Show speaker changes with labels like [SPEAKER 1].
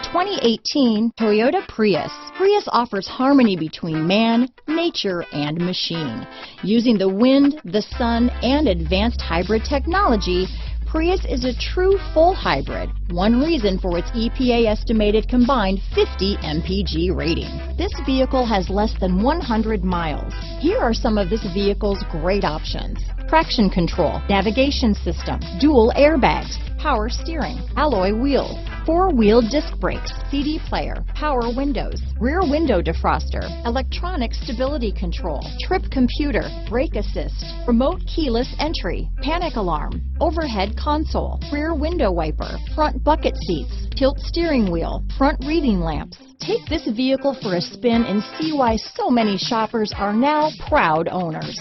[SPEAKER 1] 2018 Toyota Prius. Prius offers harmony between man, nature, and machine. Using the wind, the sun, and advanced hybrid technology, Prius is a true full hybrid, one reason for its EPA estimated combined 50 MPG rating. This vehicle has less than 100 miles. Here are some of this vehicle's great options: traction control, navigation system, dual airbags, power steering, alloy wheels, four-wheel disc brakes, CD player, power windows, rear window defroster, electronic stability control, trip computer, brake assist, remote keyless entry, panic alarm, overhead console, rear window wiper, front bucket seats, tilt steering wheel, front reading lamps. Take this vehicle for a spin and see why so many shoppers are now proud owners.